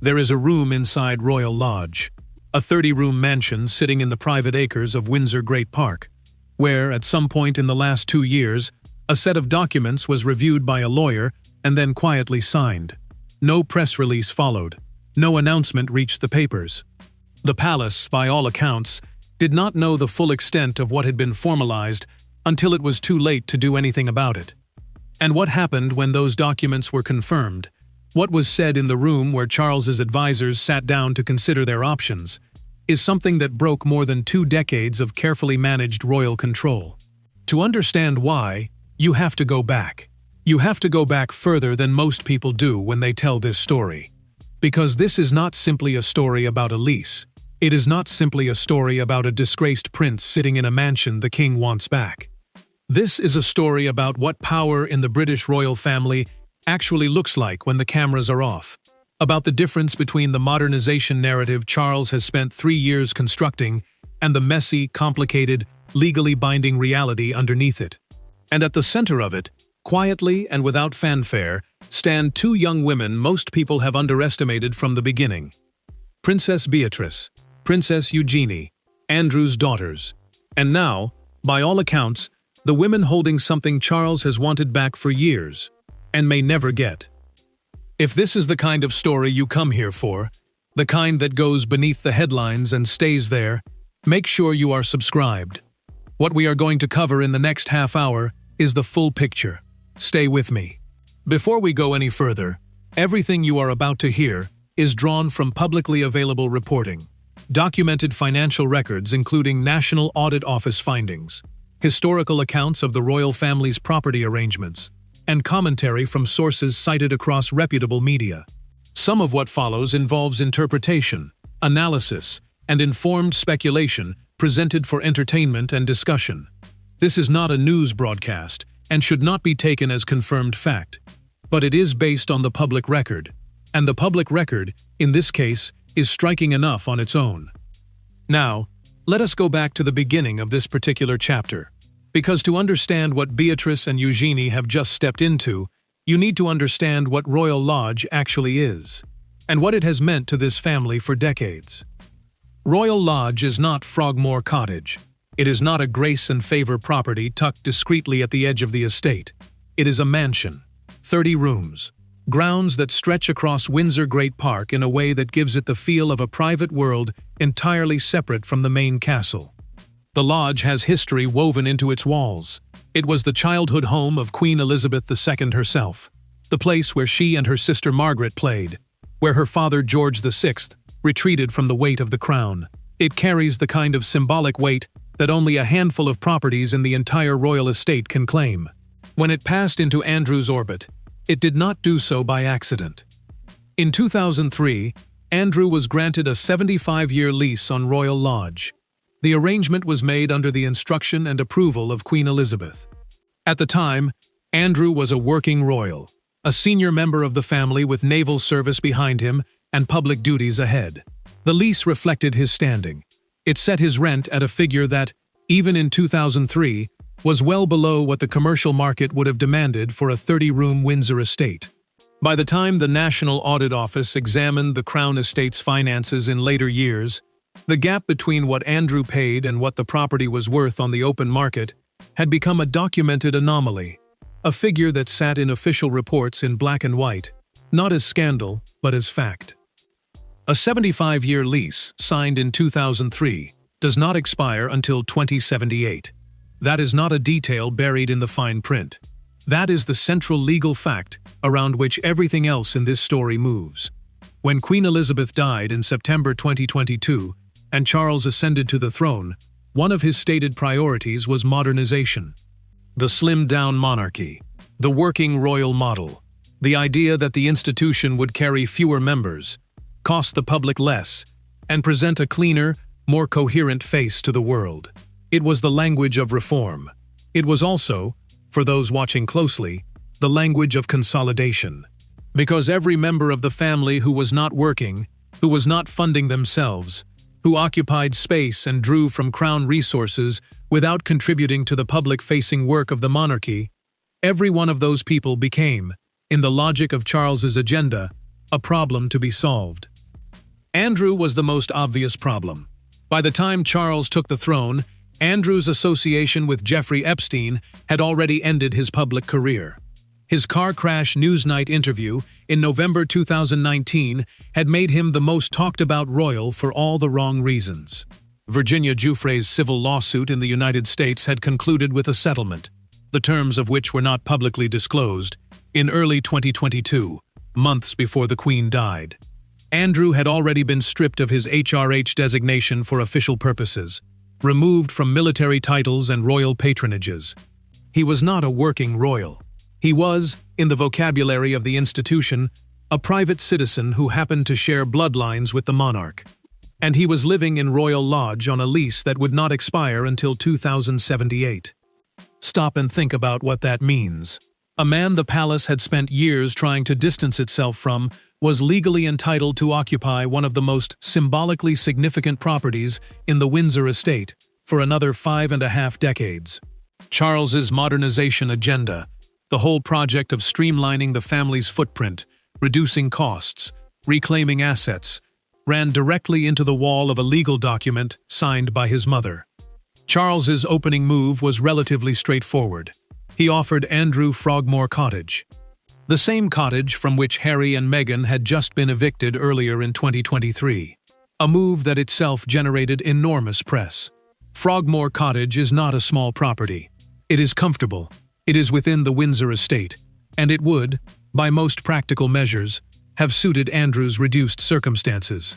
There is a room inside Royal Lodge, a 30-room mansion sitting in the private acres of Windsor Great Park, where, at some point in the last 2 years, a set of documents was reviewed by a lawyer and then quietly signed. No press release followed. No announcement reached the papers. The palace, by all accounts, did not know the full extent of what had been formalized until it was too late to do anything about it. And what happened when those documents were confirmed? What was said in the room where Charles's advisors sat down to consider their options is something that broke more than 2 decades of carefully managed royal control. To understand why, you have to go back. You have to go back further than most people do when they tell this story. Because this is not simply a story about a lease. It is not simply a story about a disgraced prince sitting in a mansion the king wants back. This is a story about what power in the British royal family actually looks like when the cameras are off. About the difference between the modernization narrative Charles has spent 3 years constructing and the messy, complicated, legally binding reality underneath it. And at the center of it, quietly and without fanfare, stand 2 young women most people have underestimated from the beginning. Princess Beatrice, Princess Eugenie, Andrew's daughters. And now, by all accounts, the women holding something Charles has wanted back for years, and may never get. If this is the kind of story you come here for, the kind that goes beneath the headlines and stays there, make sure you are subscribed. What we are going to cover in the next half hour is the full picture. Stay with me. Before we go any further, everything you are about to hear is drawn from publicly available reporting, documented financial records including National Audit Office findings, historical accounts of the royal family's property arrangements, and commentary from sources cited across reputable media. Some of what follows involves interpretation, analysis, and informed speculation presented for entertainment and discussion. This is not a news broadcast and should not be taken as confirmed fact, but it is based on the public record, and the public record, in this case, is striking enough on its own. Now, let us go back to the beginning of this particular chapter. Because to understand what Beatrice and Eugenie have just stepped into, you need to understand what Royal Lodge actually is, and what it has meant to this family for decades. Royal Lodge is not Frogmore Cottage. It is not a grace and favor property tucked discreetly at the edge of the estate. It is a mansion, 30 rooms, grounds that stretch across Windsor Great Park in a way that gives it the feel of a private world entirely separate from the main castle. The lodge has history woven into its walls. It was the childhood home of Queen Elizabeth II herself, the place where she and her sister Margaret played, where her father George VI retreated from the weight of the crown. It carries the kind of symbolic weight that only a handful of properties in the entire royal estate can claim. When it passed into Andrew's orbit, it did not do so by accident. In 2003, Andrew was granted a 75-year lease on Royal Lodge. The arrangement was made under the instruction and approval of Queen Elizabeth. At the time, Andrew was a working royal, a senior member of the family with naval service behind him and public duties ahead. The lease reflected his standing. It set his rent at a figure that, even in 2003, was well below what the commercial market would have demanded for a 30-room Windsor estate. By the time the National Audit Office examined the Crown Estate's finances in later years, the gap between what Andrew paid and what the property was worth on the open market had become a documented anomaly, a figure that sat in official reports in black and white, not as scandal, but as fact. A 75-year lease, signed in 2003, does not expire until 2078. That is not a detail buried in the fine print. That is the central legal fact around which everything else in this story moves. When Queen Elizabeth died in September 2022, and Charles ascended to the throne, one of his stated priorities was modernization. The slimmed-down monarchy, the working royal model, the idea that the institution would carry fewer members, cost the public less, and present a cleaner, more coherent face to the world. It was the language of reform. It was also, for those watching closely, the language of consolidation. Because every member of the family who was not working, who was not funding themselves, who occupied space and drew from crown resources without contributing to the public-facing work of the monarchy, every one of those people became, in the logic of Charles's agenda, a problem to be solved. Andrew was the most obvious problem. By the time Charles took the throne, Andrew's association with Jeffrey Epstein had already ended his public career. His car crash Newsnight interview in November 2019 had made him the most talked-about royal for all the wrong reasons. Virginia Giuffre's civil lawsuit in the United States had concluded with a settlement, the terms of which were not publicly disclosed, in early 2022, months before the Queen died. Andrew had already been stripped of his HRH designation for official purposes, removed from military titles and royal patronages. He was not a working royal. He was, in the vocabulary of the institution, a private citizen who happened to share bloodlines with the monarch. And he was living in Royal Lodge on a lease that would not expire until 2078. Stop and think about what that means. A man the palace had spent years trying to distance itself from was legally entitled to occupy one of the most symbolically significant properties in the Windsor estate for another 5.5 decades. Charles's modernization agenda, the whole project of streamlining the family's footprint, reducing costs, reclaiming assets, ran directly into the wall of a legal document signed by his mother. Charles's opening move was relatively straightforward. He offered Andrew Frogmore Cottage, the same cottage from which Harry and Meghan had just been evicted earlier in 2023, a move that itself generated enormous press. Frogmore Cottage is not a small property. It is comfortable, it is within the Windsor estate, and it would, by most practical measures, have suited Andrew's reduced circumstances.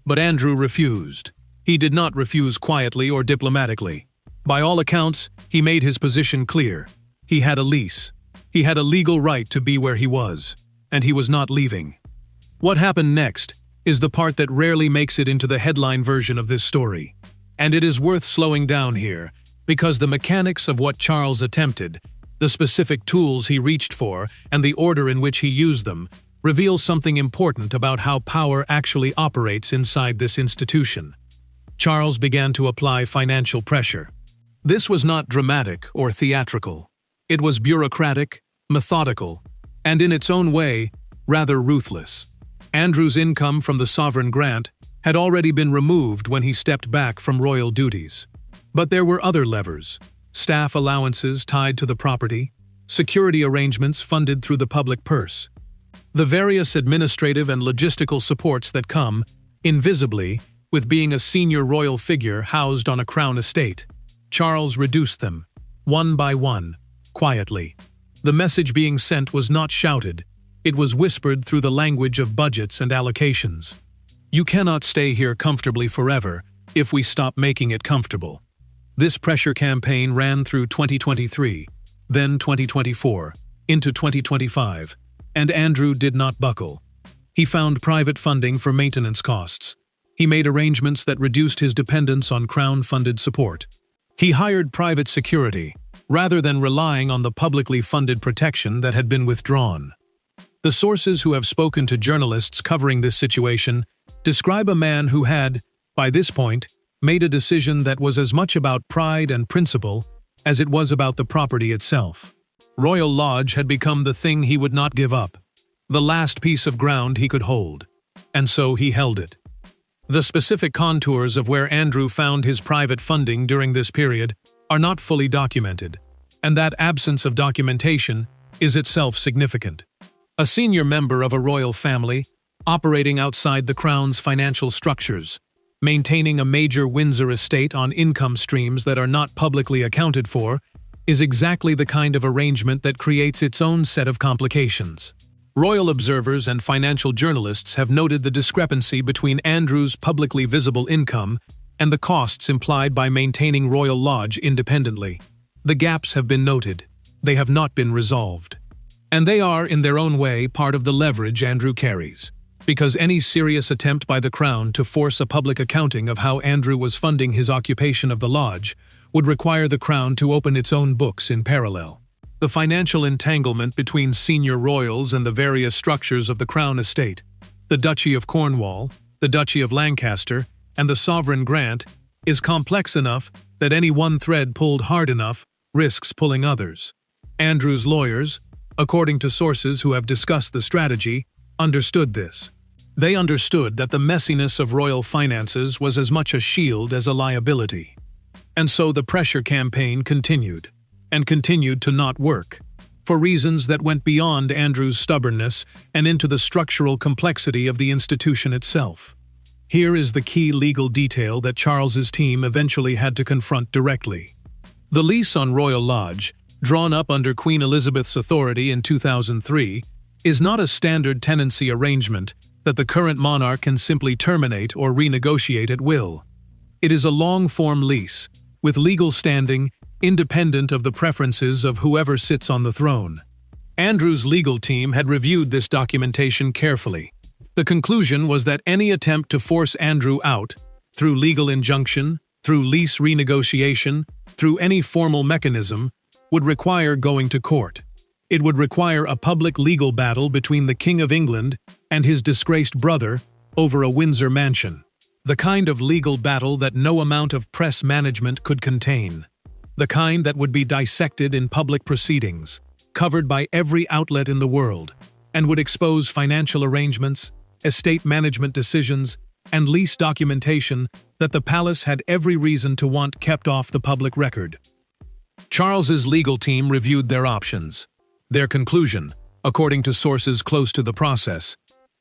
But Andrew refused. He did not refuse quietly or diplomatically. By all accounts, he made his position clear. He had a lease. He had a legal right to be where he was, and he was not leaving. What happened next is the part that rarely makes it into the headline version of this story. And it is worth slowing down here, because the mechanics of what Charles attempted, the specific tools he reached for, and the order in which he used them, reveals something important about how power actually operates inside this institution. Charles began to apply financial pressure. This was not dramatic or theatrical. It was bureaucratic, methodical, and in its own way, rather ruthless. Andrew's income from the sovereign grant had already been removed when he stepped back from royal duties. But there were other levers: staff allowances tied to the property, security arrangements funded through the public purse, the various administrative and logistical supports that come, invisibly, with being a senior royal figure housed on a crown estate. Charles reduced them, one by one, quietly. The message being sent was not shouted, it was whispered through the language of budgets and allocations. You cannot stay here comfortably forever if we stop making it comfortable. This pressure campaign ran through 2023, then 2024, into 2025, and Andrew did not buckle. He found private funding for maintenance costs. He made arrangements that reduced his dependence on Crown-funded support. He hired private security, rather than relying on the publicly funded protection that had been withdrawn. The sources who have spoken to journalists covering this situation describe a man who had, by this point, made a decision that was as much about pride and principle as it was about the property itself. Royal Lodge had become the thing he would not give up, the last piece of ground he could hold, and so he held it. The specific contours of where Andrew found his private funding during this period are not fully documented, and that absence of documentation is itself significant. A senior member of a royal family, operating outside the Crown's financial structures, maintaining a major Windsor estate on income streams that are not publicly accounted for, is exactly the kind of arrangement that creates its own set of complications. Royal observers and financial journalists have noted the discrepancy between Andrew's publicly visible income and the costs implied by maintaining Royal Lodge independently. The gaps have been noted. They have not been resolved. And they are, in their own way, part of the leverage Andrew carries. Because any serious attempt by the Crown to force a public accounting of how Andrew was funding his occupation of the Lodge would require the Crown to open its own books in parallel. The financial entanglement between senior royals and the various structures of the Crown estate, the Duchy of Cornwall, the Duchy of Lancaster, and the sovereign grant, is complex enough that any one thread pulled hard enough risks pulling others. Andrew's lawyers, according to sources who have discussed the strategy, understood this. They understood that the messiness of royal finances was as much a shield as a liability. And so the pressure campaign continued, and continued to not work, for reasons that went beyond Andrew's stubbornness and into the structural complexity of the institution itself. Here is the key legal detail that Charles's team eventually had to confront directly. The lease on Royal Lodge, drawn up under Queen Elizabeth's authority in 2003, is not a standard tenancy arrangement that the current monarch can simply terminate or renegotiate at will. It is a long-form lease, with legal standing, independent of the preferences of whoever sits on the throne. Andrew's legal team had reviewed this documentation carefully. The conclusion was that any attempt to force Andrew out, through legal injunction, through lease renegotiation, through any formal mechanism, would require going to court. It would require a public legal battle between the King of England and his disgraced brother over a Windsor mansion. The kind of legal battle that no amount of press management could contain. The kind that would be dissected in public proceedings, covered by every outlet in the world, and would expose financial arrangements, estate management decisions, and lease documentation that the palace had every reason to want kept off the public record. Charles's legal team reviewed their options. Their conclusion, according to sources close to the process,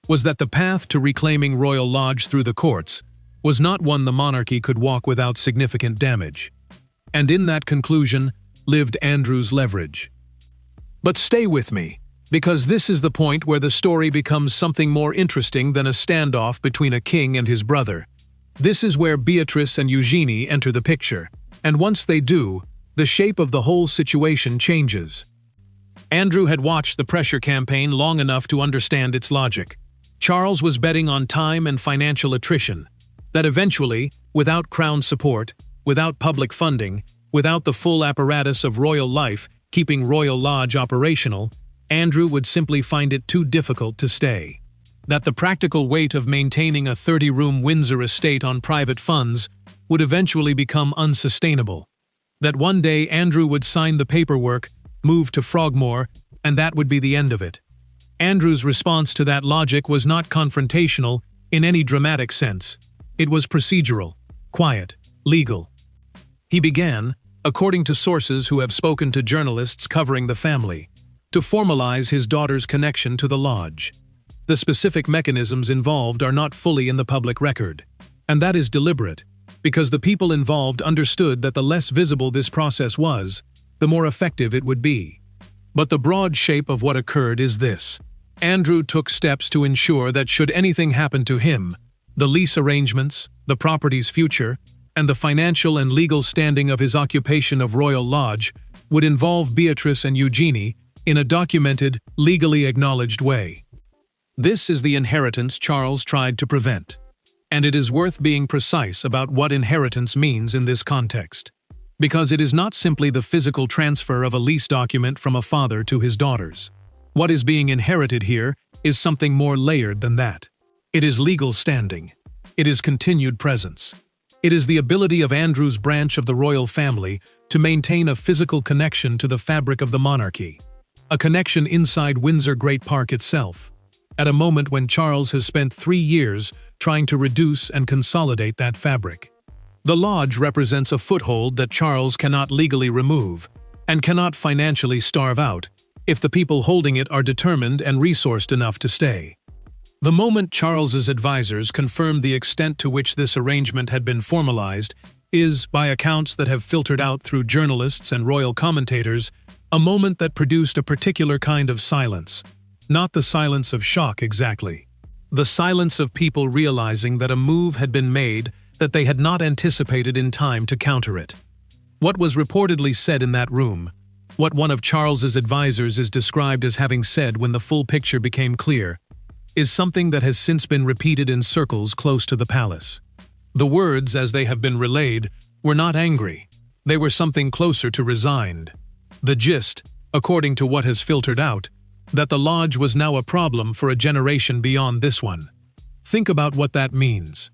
was that the path to reclaiming Royal Lodge through the courts was not one the monarchy could walk without significant damage. And in that conclusion lived Andrew's leverage. But stay with me, because this is the point where the story becomes something more interesting than a standoff between a king and his brother. This is where Beatrice and Eugenie enter the picture, and once they do, the shape of the whole situation changes. Andrew had watched the pressure campaign long enough to understand its logic. Charles was betting on time and financial attrition, that eventually, without crown support, without public funding, without the full apparatus of royal life keeping Royal Lodge operational, Andrew would simply find it too difficult to stay. That the practical weight of maintaining a 30-room Windsor estate on private funds would eventually become unsustainable. That one day Andrew would sign the paperwork, move to Frogmore, and that would be the end of it. Andrew's response to that logic was not confrontational in any dramatic sense. It was procedural, quiet, legal. He began, according to sources who have spoken to journalists covering the family, to formalize his daughter's connection to the lodge. The specific mechanisms involved are not fully in the public record, and that is deliberate, because the people involved understood that the less visible this process was, the more effective it would be. But the broad shape of what occurred is this. Andrew took steps to ensure that should anything happen to him, the lease arrangements, the property's future, and the financial and legal standing of his occupation of Royal Lodge would involve Beatrice and Eugenie in a documented, legally acknowledged way. This is the inheritance Charles tried to prevent, and it is worth being precise about what inheritance means in this context, because it is not simply the physical transfer of a lease document from a father to his daughters. What is being inherited here is something more layered than that. It is legal standing. It is continued presence. It is the ability of Andrew's branch of the royal family to maintain a physical connection to the fabric of the monarchy, a connection inside Windsor Great Park itself, at a moment when Charles has spent 3 years trying to reduce and consolidate that fabric. The lodge represents a foothold that Charles cannot legally remove, and cannot financially starve out, if the people holding it are determined and resourced enough to stay. The moment Charles's advisors confirmed the extent to which this arrangement had been formalized is, by accounts that have filtered out through journalists and royal commentators, a moment that produced a particular kind of silence. Not the silence of shock exactly. The silence of people realizing that a move had been made that they had not anticipated in time to counter it. What was reportedly said in that room, what one of Charles's advisors is described as having said when the full picture became clear, is something that has since been repeated in circles close to the palace. The words, as they have been relayed, were not angry. They were something closer to resigned. The gist, according to what has filtered out, that the lodge was now a problem for a generation beyond this one. Think about what that means.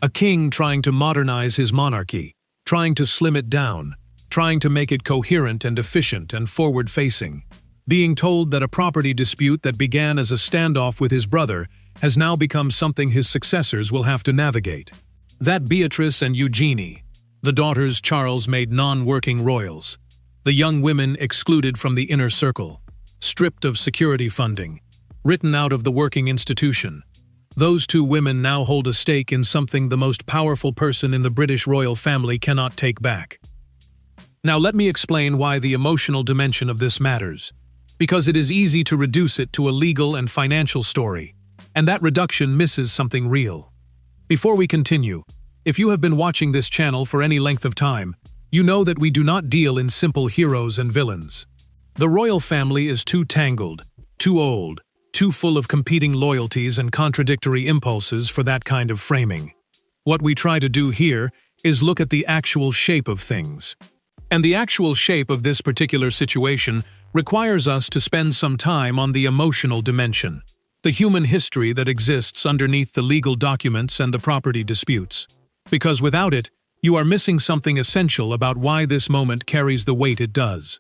A king trying to modernize his monarchy, trying to slim it down, trying to make it coherent and efficient and forward-facing, being told that a property dispute that began as a standoff with his brother has now become something his successors will have to navigate. That Beatrice and Eugenie, the daughters Charles made non-working royals, the young women excluded from the inner circle, stripped of security funding, written out of the working institution. Those two women now hold a stake in something the most powerful person in the British royal family cannot take back. Now let me explain why the emotional dimension of this matters, because it is easy to reduce it to a legal and financial story, and that reduction misses something real. Before we continue, if you have been watching this channel for any length of time, you know that we do not deal in simple heroes and villains. The royal family is too tangled, too old, too full of competing loyalties and contradictory impulses for that kind of framing. What we try to do here is look at the actual shape of things. And the actual shape of this particular situation requires us to spend some time on the emotional dimension, the human history that exists underneath the legal documents and the property disputes. Because without it, you are missing something essential about why this moment carries the weight it does.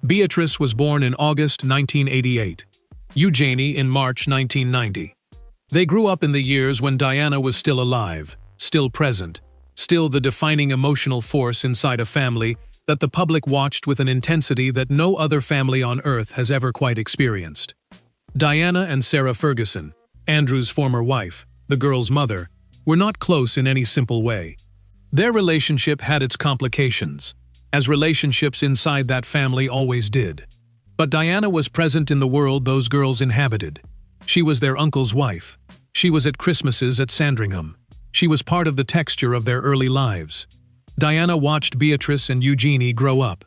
Beatrice was born in August 1988. Eugenie in March 1990. They grew up in the years when Diana was still alive, still present, still the defining emotional force inside a family that the public watched with an intensity that no other family on earth has ever quite experienced. Diana and Sarah Ferguson, Andrew's former wife, the girl's mother, were not close in any simple way. Their relationship had its complications, as relationships inside that family always did. But Diana was present in the world those girls inhabited. She was their uncle's wife. She was at Christmases at Sandringham. She was part of the texture of their early lives. Diana watched Beatrice and Eugenie grow up.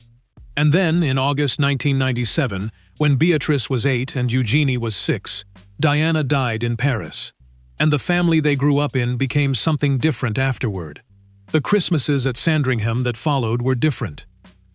And then, in August 1997, when Beatrice was 8 and Eugenie was 6, Diana died in Paris. And the family they grew up in became something different afterward. The Christmases at Sandringham that followed were different.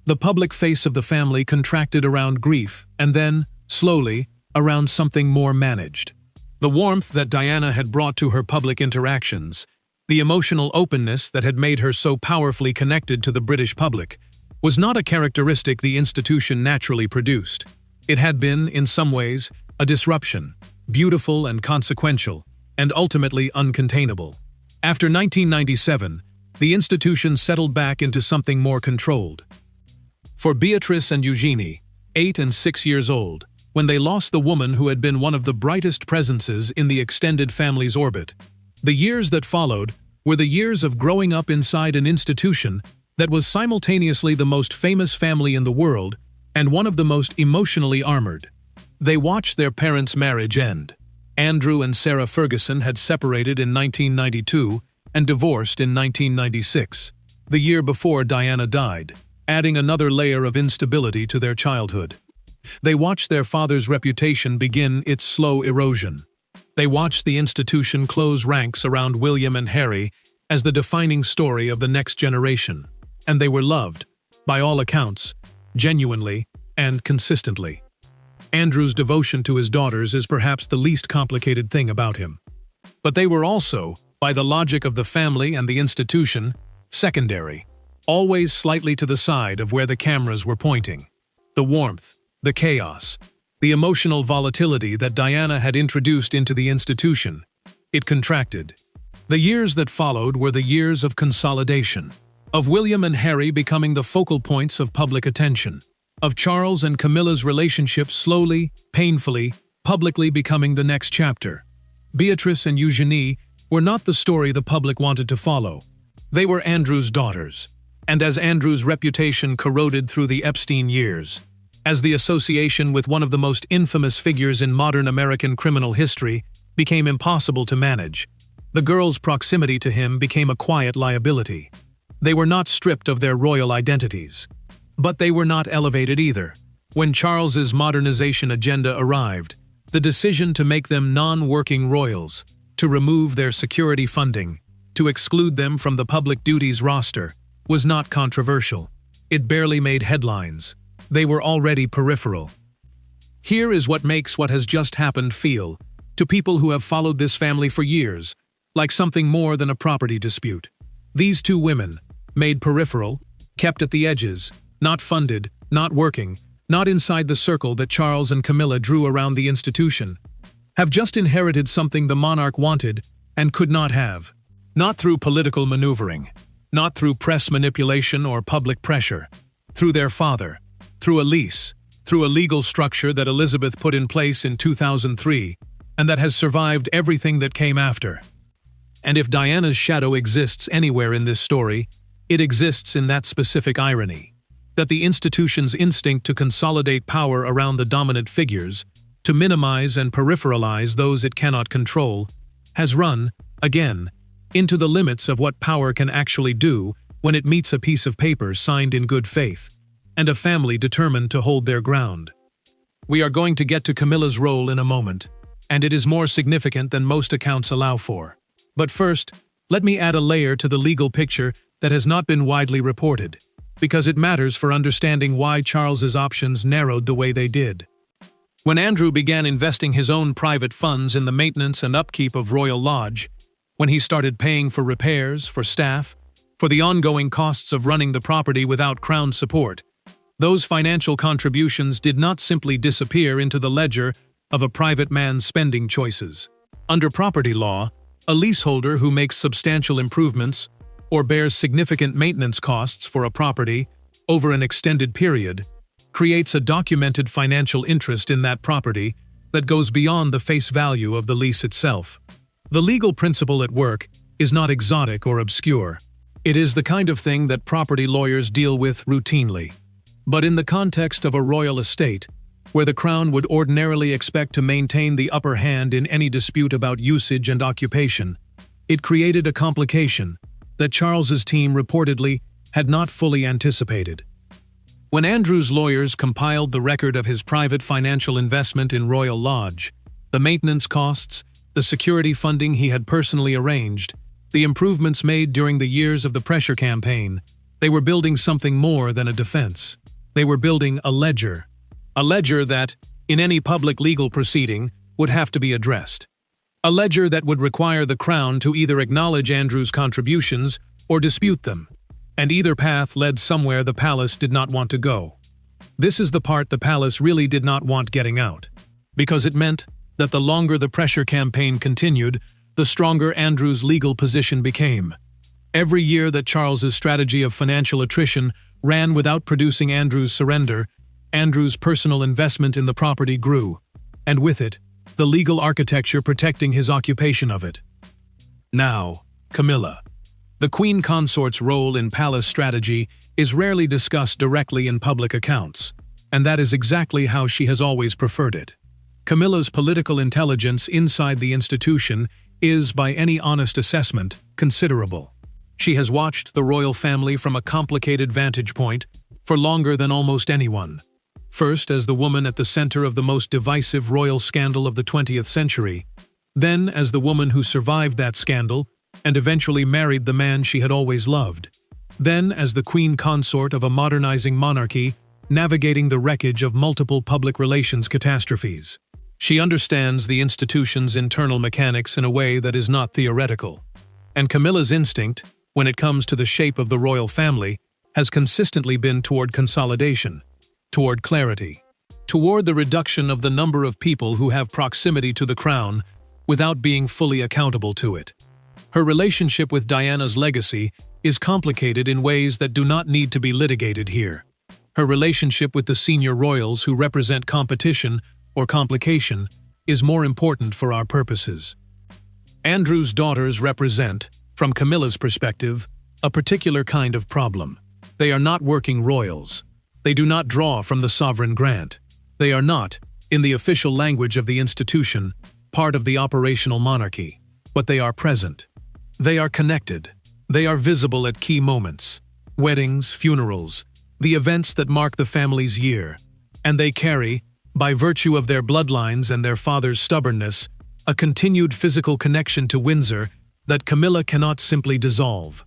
The public face of the family contracted around grief, and then, slowly, around something more managed. The warmth that Diana had brought to her public interactions, the emotional openness that had made her so powerfully connected to the British public, was not a characteristic the institution naturally produced. It had been, in some ways, a disruption, beautiful and consequential, and ultimately uncontainable. After 1997, the institution settled back into something more controlled. For Beatrice and Eugenie, 8 and 6 years old, when they lost the woman who had been one of the brightest presences in the extended family's orbit, the years that followed were the years of growing up inside an institution that was simultaneously the most famous family in the world and one of the most emotionally armored. They watched their parents' marriage end. Andrew and Sarah Ferguson had separated in 1992 and divorced in 1996, the year before Diana died, adding another layer of instability to their childhood. They watched their father's reputation begin its slow erosion. They watched the institution close ranks around William and Harry as the defining story of the next generation, and they were loved, by all accounts, genuinely and consistently. Andrew's devotion to his daughters is perhaps the least complicated thing about him. But they were also, by the logic of the family and the institution, secondary, always slightly to the side of where the cameras were pointing. The warmth, the chaos, the emotional volatility that Diana had introduced into the institution, it contracted. The years that followed were the years of consolidation, of William and Harry becoming the focal points of public attention, of Charles and Camilla's relationship slowly, painfully, publicly becoming the next chapter. Beatrice and Eugenie were not the story the public wanted to follow. They were Andrew's daughters, and as Andrew's reputation corroded through the Epstein years, as the association with one of the most infamous figures in modern American criminal history became impossible to manage, the girls' proximity to him became a quiet liability. They were not stripped of their royal identities. But they were not elevated either. When Charles's modernization agenda arrived, the decision to make them non-working royals, to remove their security funding, to exclude them from the public duties roster, was not controversial. It barely made headlines. They were already peripheral. Here is what makes what has just happened feel, to people who have followed this family for years, like something more than a property dispute. These two women, made peripheral, kept at the edges, not funded, not working, not inside the circle that Charles and Camilla drew around the institution. have just inherited something the monarch wanted and could not have. Not through political maneuvering, not through press manipulation or public pressure, through their father, through a lease, through a legal structure that Elizabeth put in place in 2003 and that has survived everything that came after. And if Diana's shadow exists anywhere in this story, it exists in that specific irony, that the institution's instinct to consolidate power around the dominant figures, to minimize and peripheralize those it cannot control, has run, again, into the limits of what power can actually do when it meets a piece of paper signed in good faith, and a family determined to hold their ground. We are going to get to Camilla's role in a moment, and it is more significant than most accounts allow for. But first, let me add a layer to the legal picture that has not been widely reported, because it matters for understanding why Charles's options narrowed the way they did. When Andrew began investing his own private funds in the maintenance and upkeep of Royal Lodge, when he started paying for repairs, for staff, for the ongoing costs of running the property without Crown support, those financial contributions did not simply disappear into the ledger of a private man's spending choices. Under property law, a leaseholder who makes substantial improvements or bears significant maintenance costs for a property over an extended period creates a documented financial interest in that property that goes beyond the face value of the lease itself. The legal principle at work is not exotic or obscure. It is the kind of thing that property lawyers deal with routinely. But in the context of a royal estate, where the Crown would ordinarily expect to maintain the upper hand in any dispute about usage and occupation, it created a complication that Charles's team reportedly had not fully anticipated. When Andrew's lawyers compiled the record of his private financial investment in Royal Lodge, the maintenance costs, the security funding he had personally arranged, the improvements made during the years of the pressure campaign, they were building something more than a defense. They were building a ledger that, in any public legal proceeding, would have to be addressed. A ledger that would require the Crown to either acknowledge Andrew's contributions or dispute them, and either path led somewhere the palace did not want to go. This is the part the palace really did not want getting out, because it meant that the longer the pressure campaign continued, the stronger Andrew's legal position became. Every year that Charles's strategy of financial attrition ran without producing Andrew's surrender, Andrew's personal investment in the property grew, and with it, the legal architecture protecting his occupation of it. Now, Camilla. The Queen Consort's role in palace strategy is rarely discussed directly in public accounts, and that is exactly how she has always preferred it. Camilla's political intelligence inside the institution is, by any honest assessment, considerable. She has watched the royal family from a complicated vantage point for longer than almost anyone. First as the woman at the center of the most divisive royal scandal of the 20th century, then as the woman who survived that scandal and eventually married the man she had always loved, then as the queen consort of a modernizing monarchy navigating the wreckage of multiple public relations catastrophes. She understands the institution's internal mechanics in a way that is not theoretical. And Camilla's instinct, when it comes to the shape of the royal family, has consistently been toward consolidation, toward clarity, toward the reduction of the number of people who have proximity to the crown without being fully accountable to it. Her relationship with Diana's legacy is complicated in ways that do not need to be litigated here. Her relationship with the senior royals who represent competition or complication is more important for our purposes. Andrew's daughters represent, from Camilla's perspective, a particular kind of problem. They are not working royals. They do not draw from the sovereign grant. They are not, in the official language of the institution, part of the operational monarchy, but they are present. They are connected. They are visible at key moments, weddings, funerals, the events that mark the family's year, and they carry, by virtue of their bloodlines and their father's stubbornness, a continued physical connection to Windsor that Camilla cannot simply dissolve.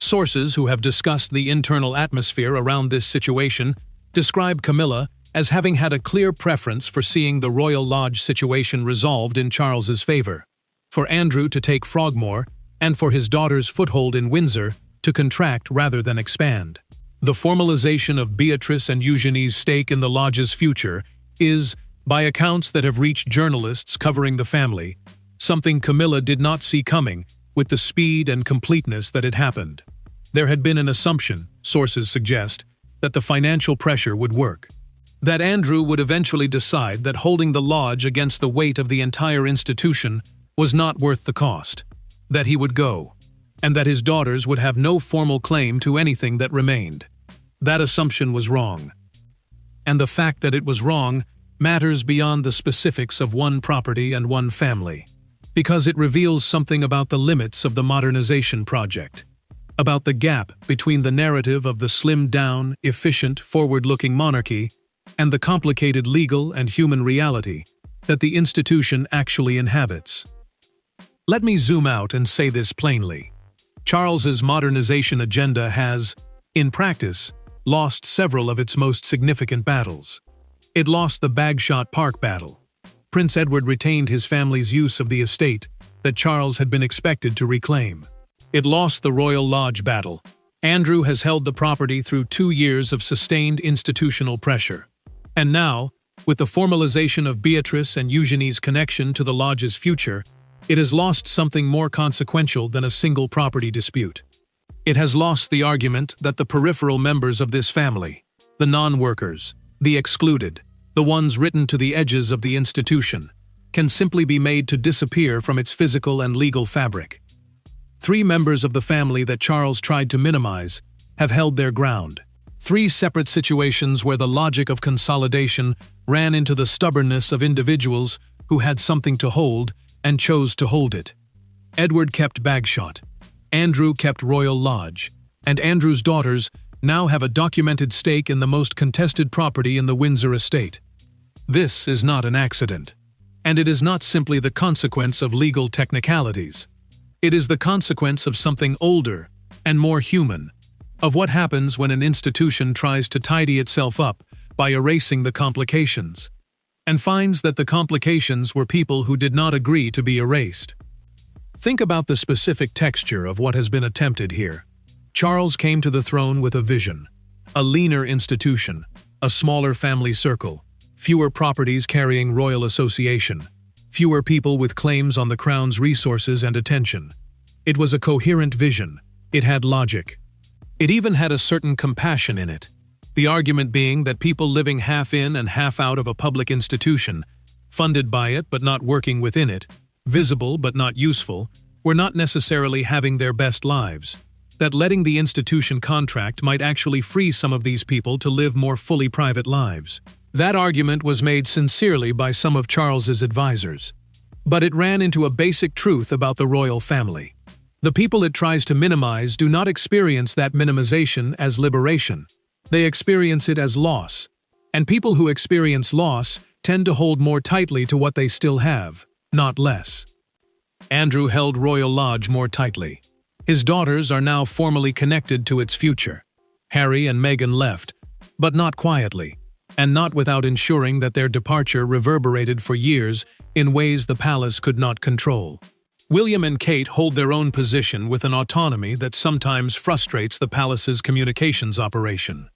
Sources who have discussed the internal atmosphere around this situation describe Camilla as having had a clear preference for seeing the Royal Lodge situation resolved in Charles's favor, for Andrew to take Frogmore, and for his daughter's foothold in Windsor to contract rather than expand. The formalization of Beatrice and Eugenie's stake in the Lodge's future is, By accounts that have reached journalists covering the family, something Camilla did not see coming with the speed and completeness that it happened. There had been an assumption, sources suggest, that the financial pressure would work. That Andrew would eventually decide that holding the lodge against the weight of the entire institution was not worth the cost. That he would go, and that his daughters would have no formal claim to anything that remained. That assumption was wrong. And the fact that it was wrong matters beyond the specifics of one property and one family, because it reveals something about the limits of the modernization project, about the gap between the narrative of the slimmed-down, efficient, forward-looking monarchy and the complicated legal and human reality that the institution actually inhabits. Let me zoom out and say this plainly. Charles's modernization agenda has, in practice, lost several of its most significant battles. It lost the Bagshot Park battle. Prince Edward retained his family's use of the estate that Charles had been expected to reclaim. It lost the Royal Lodge battle. Andrew has held the property through 2 years of sustained institutional pressure. And now, with the formalization of Beatrice and Eugenie's connection to the lodge's future, it has lost something more consequential than a single property dispute. It has lost the argument that the peripheral members of this family, the non-workers, the excluded, the ones written to the edges of the institution, can simply be made to disappear from its physical and legal fabric. 3 members of the family that Charles tried to minimize have held their ground. 3 separate situations where the logic of consolidation ran into the stubbornness of individuals who had something to hold and chose to hold it. Edward kept Bagshot, Andrew kept Royal Lodge, and Andrew's daughters now have a documented stake in the most contested property in the Windsor estate. This is not an accident, and it is not simply the consequence of legal technicalities. It is the consequence of something older and more human, of what happens when an institution tries to tidy itself up by erasing the complications, and finds that the complications were people who did not agree to be erased. Think about the specific texture of what has been attempted here. Charles came to the throne with a vision, a leaner institution, a smaller family circle, fewer properties carrying royal association, fewer people with claims on the crown's resources and attention. It was a coherent vision. It had logic. It even had a certain compassion in it. The argument being that people living half in and half out of a public institution, funded by it but not working within it, visible but not useful, were not necessarily having their best lives. That letting the institution contract might actually free some of these people to live more fully private lives. That argument was made sincerely by some of Charles's advisors. But it ran into a basic truth about the royal family. The people it tries to minimize do not experience that minimization as liberation. They experience it as loss. And people who experience loss tend to hold more tightly to what they still have, not less. Andrew held Royal Lodge more tightly. His daughters are now formally connected to its future. Harry and Meghan left, but not quietly, and not without ensuring that their departure reverberated for years in ways the palace could not control. William and Kate hold their own position with an autonomy that sometimes frustrates the palace's communications operation.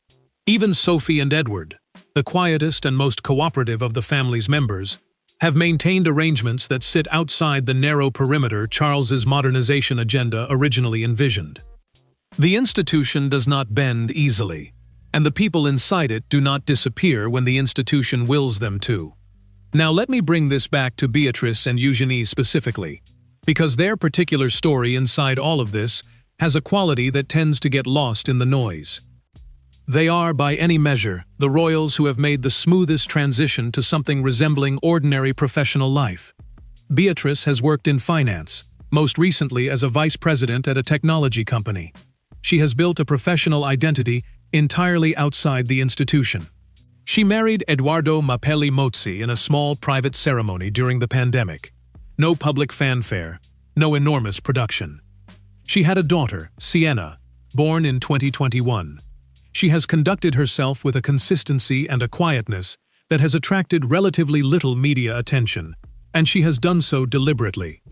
Even Sophie and Edward, the quietest and most cooperative of the family's members, have maintained arrangements that sit outside the narrow perimeter Charles's modernization agenda originally envisioned. The institution does not bend easily, and the people inside it do not disappear when the institution wills them to. Now let me bring this back to Beatrice and Eugenie specifically, because their particular story inside all of this has a quality that tends to get lost in the noise. They are, by any measure, the royals who have made the smoothest transition to something resembling ordinary professional life. Beatrice has worked in finance, most recently as a vice president at a technology company. She has built a professional identity entirely outside the institution. She married Edoardo Mapelli Mozzi in a small private ceremony during the pandemic. No public fanfare, no enormous production. She had a daughter, Sienna, born in 2021. She has conducted herself with a consistency and a quietness that has attracted relatively little media attention, and she has done so deliberately.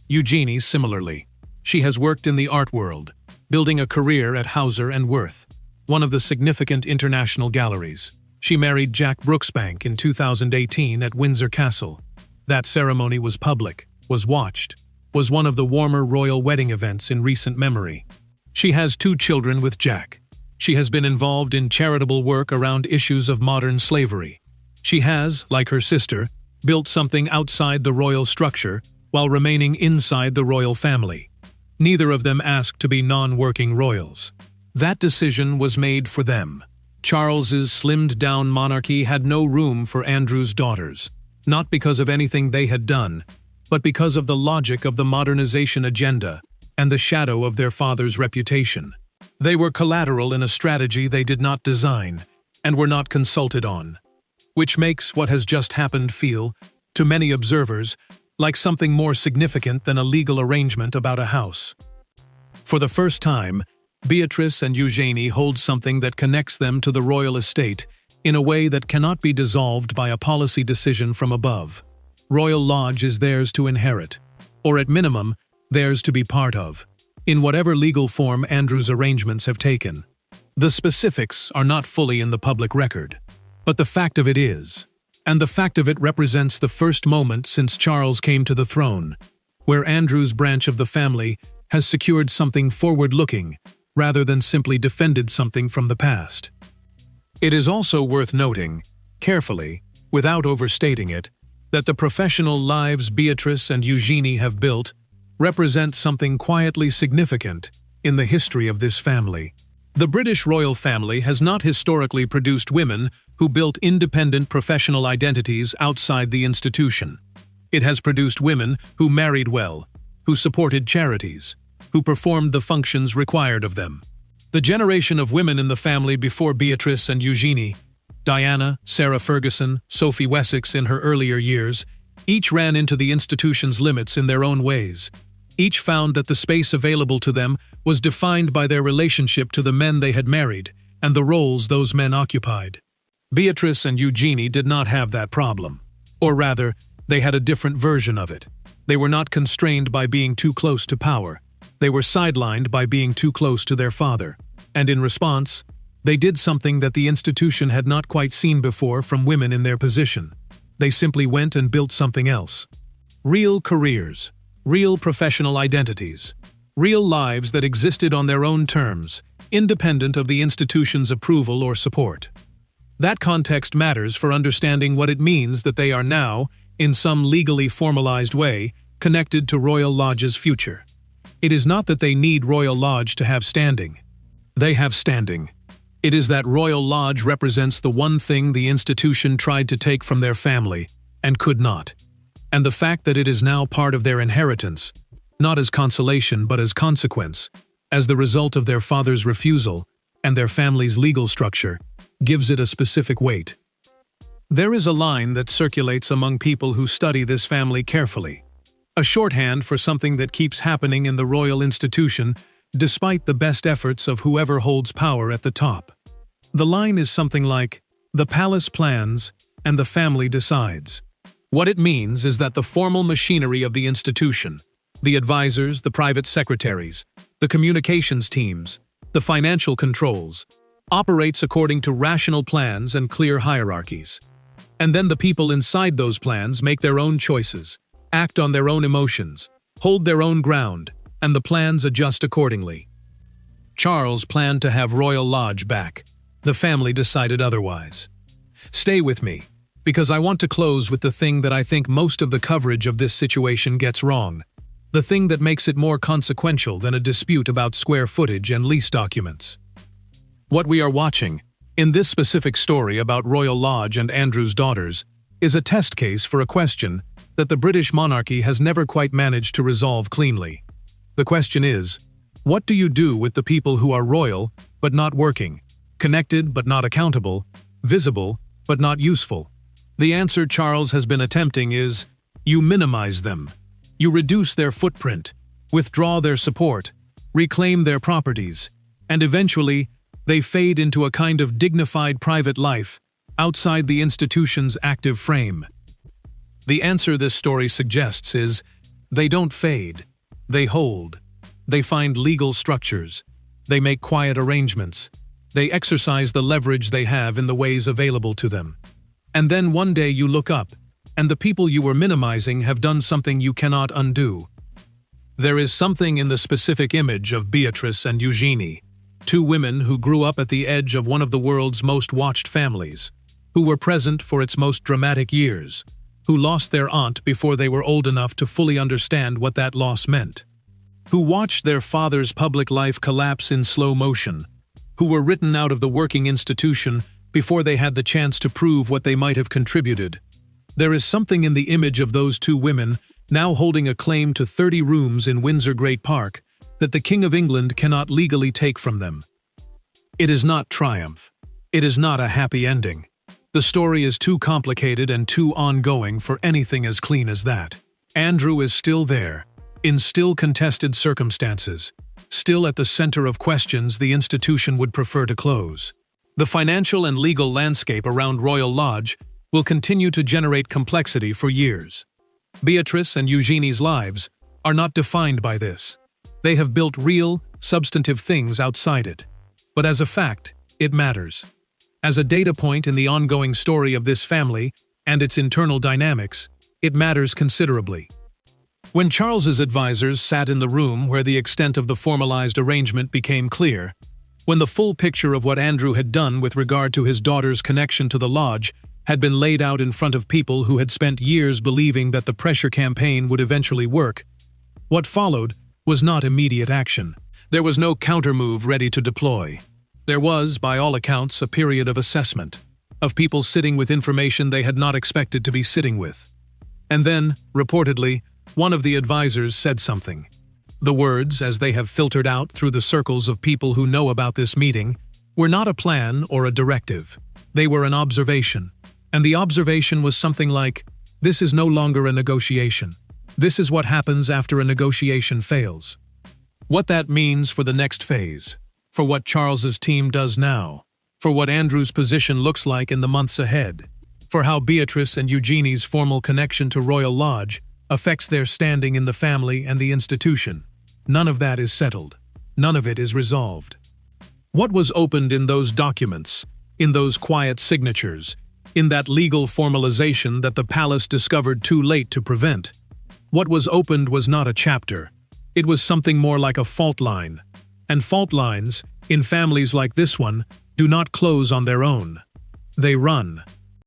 Eugenie, similarly. She has worked in the art world, building a career at Hauser and Wirth, one of the significant international galleries. She married Jack Brooksbank in 2018 at Windsor Castle. That ceremony was public, was watched, was one of the warmer royal wedding events in recent memory. She has 2 children with Jack. She has been involved in charitable work around issues of modern slavery. She has, like her sister, built something outside the royal structure while remaining inside the royal family. Neither of them asked to be non-working royals. That decision was made for them. Charles's slimmed-down monarchy had no room for Andrew's daughters, not because of anything they had done, but because of the logic of the modernization agenda and the shadow of their father's reputation. They were collateral in a strategy they did not design and were not consulted on, which makes what has just happened feel, to many observers, like something more significant than a legal arrangement about a house. For the first time, Beatrice and Eugenie hold something that connects them to the royal estate in a way that cannot be dissolved by a policy decision from above. Royal Lodge is theirs to inherit, or at minimum, theirs to be part of, in whatever legal form Andrew's arrangements have taken. The specifics are not fully in the public record, but the fact of it is, and the fact of it represents the first moment since Charles came to the throne, where Andrew's branch of the family has secured something forward-looking, rather than simply defended something from the past. It is also worth noting, carefully, without overstating it, that the professional lives Beatrice and Eugenie have built represent something quietly significant in the history of this family. The British royal family has not historically produced women who built independent professional identities outside the institution. It has produced women who married well, who supported charities, who performed the functions required of them. The generation of women in the family before Beatrice and Eugenie, Diana, Sarah Ferguson, Sophie Wessex in her earlier years, each ran into the institution's limits in their own ways. Each found that the space available to them was defined by their relationship to the men they had married and the roles those men occupied. Beatrice and Eugenie did not have that problem. Or rather, they had a different version of it. They were not constrained by being too close to power. They were sidelined by being too close to their father. And in response, they did something that the institution had not quite seen before from women in their position. They simply went and built something else. Real careers, real professional identities, real lives that existed on their own terms, independent of the institution's approval or support. That context matters for understanding what it means that they are now, in some legally formalized way, connected to Royal Lodge's future. It is not that they need Royal Lodge to have standing. They have standing. It is that Royal Lodge represents the one thing the institution tried to take from their family, and could not. And the fact that it is now part of their inheritance, not as consolation but as consequence, as the result of their father's refusal and their family's legal structure, gives it a specific weight. There is a line that circulates among people who study this family carefully, a shorthand for something that keeps happening in the royal institution despite the best efforts of whoever holds power at the top. The line is something like, "The palace plans and the family decides." What it means is that the formal machinery of the institution, the advisors, the private secretaries, the communications teams, the financial controls, operates according to rational plans and clear hierarchies. And then the people inside those plans make their own choices, act on their own emotions, hold their own ground, and the plans adjust accordingly. Charles planned to have Royal Lodge back. The family decided otherwise. Stay with me, because I want to close with the thing that I think most of the coverage of this situation gets wrong. The thing that makes it more consequential than a dispute about square footage and lease documents. What we are watching, in this specific story about Royal Lodge and Andrew's daughters, is a test case for a question that the British monarchy has never quite managed to resolve cleanly. The question is, what do you do with the people who are royal but not working, connected but not accountable, visible but not useful? The answer Charles has been attempting is, you minimize them. You reduce their footprint, withdraw their support, reclaim their properties, and eventually, they fade into a kind of dignified private life outside the institution's active frame. The answer this story suggests is, they don't fade, they hold. They find legal structures, they make quiet arrangements, They exercise the leverage they have in the ways available to them. And then one day you look up, and the people you were minimizing have done something you cannot undo. There is something in the specific image of Beatrice and Eugenie, two women who grew up at the edge of one of the world's most watched families, who were present for its most dramatic years, who lost their aunt before they were old enough to fully understand what that loss meant, who watched their father's public life collapse in slow motion, who were written out of the working institution before they had the chance to prove what they might have contributed. There is something in the image of those two women, now holding a claim to 30 rooms in Windsor Great Park, that the King of England cannot legally take from them. It is not triumph. It is not a happy ending. The story is too complicated and too ongoing for anything as clean as that. Andrew is still there, in still contested circumstances, still at the center of questions the institution would prefer to close. The financial and legal landscape around Royal Lodge will continue to generate complexity for years. Beatrice and Eugenie's lives are not defined by this. They have built real, substantive things outside it. But as a fact, it matters. As a data point in the ongoing story of this family and its internal dynamics, it matters considerably. When Charles's advisors sat in the room where the extent of the formalized arrangement became clear, when the full picture of what Andrew had done with regard to his daughter's connection to the lodge had been laid out in front of people who had spent years believing that the pressure campaign would eventually work, what followed was not immediate action. There was no countermove ready to deploy. There was, by all accounts, a period of assessment, of people sitting with information they had not expected to be sitting with. And then, reportedly, one of the advisors said something. The words, as they have filtered out through the circles of people who know about this meeting, were not a plan or a directive. They were an observation. And the observation was something like, "This is no longer a negotiation. This is what happens after a negotiation fails." What that means for the next phase, for what Charles's team does now, for what Andrew's position looks like in the months ahead, for how Beatrice and Eugenie's formal connection to Royal Lodge affects their standing in the family and the institution. None of that is settled. None of it is resolved. What was opened in those documents, in those quiet signatures, in that legal formalization that the palace discovered too late to prevent? What was opened was not a chapter. It was something more like a fault line. And fault lines, in families like this one, do not close on their own. They run.